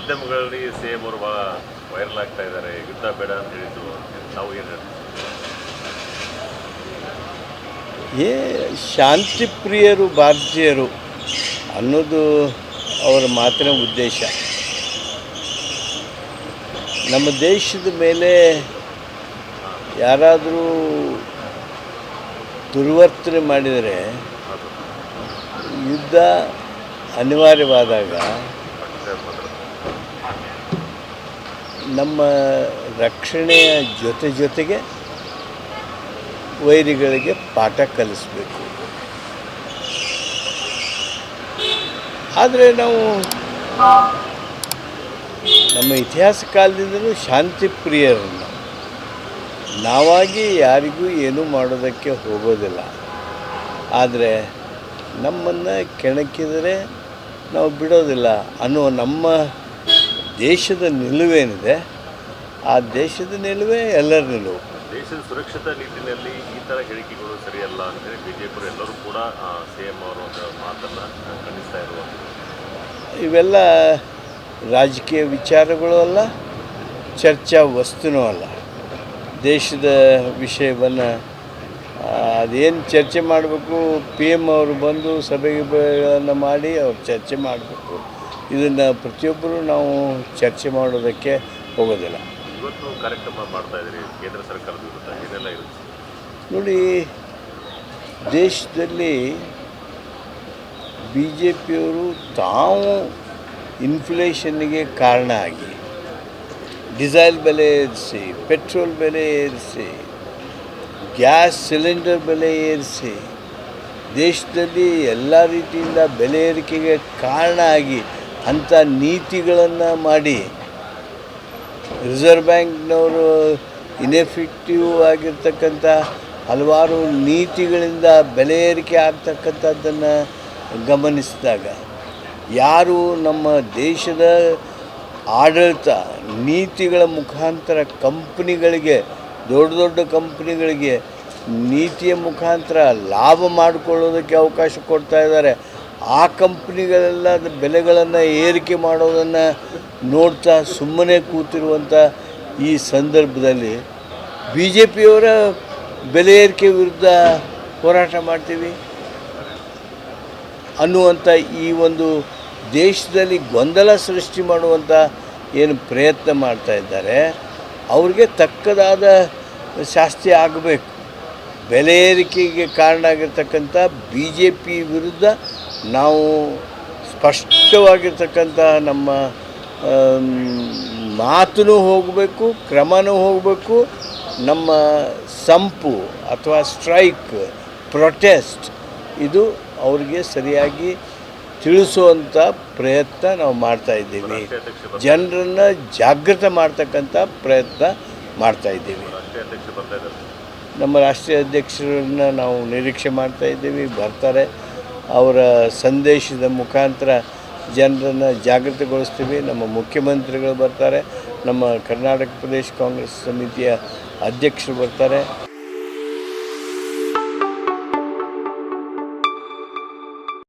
ಮಾಧ್ಯಮಗಳಲ್ಲಿ C M ಅವರು ಭಾಳ ವೈರಲ್ ಆಗ್ತಾ ಇದ್ದಾರೆ, ಯುದ್ಧ ಬೇಡ ಅಂತ ಹೇಳಿದ್ರು. ನಾವು ಏನು ಹೇಳ್ತೀವಿ? ಶಾಂತಿ ಪ್ರಿಯರು ಭಾರತೀಯರು ಅನ್ನೋದು ಅವರ ಮಾತಿನ ಉದ್ದೇಶ. ನಮ್ಮ ದೇಶದ ಮೇಲೆ ಯಾರಾದರೂ ದುರ್ವರ್ತನೆ ಮಾಡಿದರೆ ಯುದ್ಧ ಅನಿವಾರ್ಯವಾದಾಗ ನಮ್ಮ ರಕ್ಷಣೆಯ ಜೊತೆಗೆ ವೈರಿಗಳಿಗೆ ಪಾಠ ಕಲಿಸಬೇಕು. ಆದರೆ ನಾವು ನಮ್ಮ ಇತಿಹಾಸ ಕಾಲದಿಂದಲೂ ಶಾಂತಿ ಪ್ರಿಯರು. ನಾವಾಗಿ ಯಾರಿಗೂ ಏನೂ ಮಾಡೋದಕ್ಕೆ ಹೋಗೋದಿಲ್ಲ. ಆದರೆ ನಮ್ಮನ್ನು ಕೆಣಕಿದರೆ ನಾವು ಬಿಡೋದಿಲ್ಲ ಅನ್ನೋ ನಮ್ಮ ದೇಶದ ನಿಲುವೇನಿದೆ, ಆ ದೇಶದ ನಿಲುವೇ ಎಲ್ಲರ ನಿಲುವು. ದೇಶದ ಸುರಕ್ಷತಾ ನಿಟ್ಟಿನಲ್ಲಿ ಈ ಥರ ಹೇಳಿಕೆಗಳು ಸರಿಯಲ್ಲ ಅಂತೇಳಿ ಬಿಜೆಪಿ ಎಲ್ಲರೂ ಕೂಡ ಸಿ ಎಂ ಅವರು ಒಂದು ಮಾತನ್ನು ಖಂಡಿಸ್ತಾ ಇರುವಂಥದ್ದು. ಇವೆಲ್ಲ ರಾಜಕೀಯ ವಿಚಾರಗಳು ಅಲ್ಲ, ಚರ್ಚಾ ವಸ್ತುನೂ ಅಲ್ಲ. ದೇಶದ ವಿಷಯವನ್ನು ಅದೇನು ಚರ್ಚೆ ಮಾಡಬೇಕು, ಪಿ ಎಮ್ ಅವರು ಬಂದು ಸಭೆಗಳನ್ನು ಮಾಡಿ ಅವ್ರು ಚರ್ಚೆ ಮಾಡಬೇಕು. ಇದನ್ನು ಪ್ರತಿಯೊಬ್ಬರು ನಾವು ಚರ್ಚೆ ಮಾಡೋದಕ್ಕೆ ಹೋಗೋದಿಲ್ಲ. ಇವತ್ತು ಕಾರ್ಯಕ್ರಮ ಮಾಡ್ತಾ ಇದ್ದೀರಿ ಕೇಂದ್ರ ಸರ್ಕಾರದ ವಿರುದ್ಧ, ಏನೆಲ್ಲ ಇರುತ್ತೆ ನೋಡಿ. ದೇಶದಲ್ಲಿ ಬಿ ಜೆ ಪಿಯವರು ತಾವು ಇನ್ಫ್ಲೇಷನ್ನಿಗೆ ಕಾರಣ ಆಗಿ ಡೀಸೆಲ್ ಬೆಲೆ ಏರಿಸಿ, ಪೆಟ್ರೋಲ್ ಬೆಲೆ ಏರಿಸಿ, ಗ್ಯಾಸ್ ಸಿಲಿಂಡರ್ ಬೆಲೆ ಏರಿಸಿ, ದೇಶದಲ್ಲಿ ಎಲ್ಲ ರೀತಿಯಿಂದ ಬೆಲೆ ಏರಿಕೆಗೆ ಕಾರಣ ಆಗಿ ಅಂಥ ನೀತಿಗಳನ್ನು ಮಾಡಿ ರಿಸರ್ವ್ ಬ್ಯಾಂಕ್ನವರು ಇನ್ಎಫೆಕ್ಟಿವ್ ಆಗಿರ್ತಕ್ಕಂಥ ಹಲವಾರು ನೀತಿಗಳಿಂದ ಬೆಲೆ ಏರಿಕೆ ಆಗ್ತಕ್ಕಂಥದ್ದನ್ನು ಗಮನಿಸಿದಾಗ ಯಾರು ನಮ್ಮ ದೇಶದ ಆಡಳಿತ ನೀತಿಗಳ ಮುಖಾಂತರ ಕಂಪ್ನಿಗಳಿಗೆ, ದೊಡ್ಡ ದೊಡ್ಡ ಕಂಪ್ನಿಗಳಿಗೆ ನೀತಿಯ ಮುಖಾಂತರ ಲಾಭ ಮಾಡಿಕೊಳ್ಳೋದಕ್ಕೆ ಅವಕಾಶ ಕೊಡ್ತಾ ಇದ್ದಾರೆ, ಆ ಕಂಪ್ನಿಗಳೆಲ್ಲ ಬೆಲೆಗಳನ್ನು ಏರಿಕೆ ಮಾಡೋದನ್ನು ನೋಡ್ತಾ ಸುಮ್ಮನೆ ಕೂತಿರುವಂಥ ಈ ಸಂದರ್ಭದಲ್ಲಿ ಬಿ ಜೆ ಪಿಯವರ ಬೆಲೆ ಏರಿಕೆ ವಿರುದ್ಧ ಹೋರಾಟ ಮಾಡ್ತೀವಿ ಅನ್ನುವಂಥ ಈ ಒಂದು ದೇಶದಲ್ಲಿ ಗೊಂದಲ ಸೃಷ್ಟಿ ಮಾಡುವಂಥ ಏನು ಪ್ರಯತ್ನ ಮಾಡ್ತಾ ಇದ್ದಾರೆ, ಅವ್ರಿಗೆ ತಕ್ಕದಾದ ಶಾಸ್ತಿ ಆಗಬೇಕು. ಬೆಲೆ ಏರಿಕೆಗೆ ಕಾರಣ ಆಗಿರ್ತಕ್ಕಂಥ ಬಿ ಜೆ ಪಿ ವಿರುದ್ಧ ನಾವು ಸ್ಪಷ್ಟವಾಗಿರ್ತಕ್ಕಂಥ ನಮ್ಮ ಮಾತೂ ಹೋಗಬೇಕು, ಕ್ರಮನೂ ಹೋಗಬೇಕು. ನಮ್ಮ ಸಂಪು ಅಥವಾ ಸ್ಟ್ರೈಕ್, ಪ್ರೊಟೆಸ್ಟ್ ಇದು ಅವ್ರಿಗೆ ಸರಿಯಾಗಿ ತಿಳಿಸುವಂಥ ಪ್ರಯತ್ನ ನಾವು ಮಾಡ್ತಾಯಿದ್ದೀವಿ. ಜನರನ್ನು ಜಾಗೃತ ಮಾಡ್ತಕ್ಕಂಥ ಪ್ರಯತ್ನ ಮಾಡ್ತಾಯಿದ್ದೀವಿ. ನಮ್ಮ ರಾಷ್ಟ್ರೀಯ ಅಧ್ಯಕ್ಷರನ್ನು ನಾವು ನಿರೀಕ್ಷೆ ಮಾಡ್ತಾಯಿದ್ದೀವಿ, ಬರ್ತಾರೆ. ಅವರ ಸಂದೇಶದ ಮುಖಾಂತರ ಜನರನ್ನು ಜಾಗೃತಗೊಳಿಸ್ತೀವಿ. ನಮ್ಮ ಮುಖ್ಯಮಂತ್ರಿಗಳು ಬರ್ತಾರೆ, ನಮ್ಮ ಕರ್ನಾಟಕ ಪ್ರದೇಶ ಕಾಂಗ್ರೆಸ್ ಸಮಿತಿಯ ಅಧ್ಯಕ್ಷರು ಬರ್ತಾರೆ.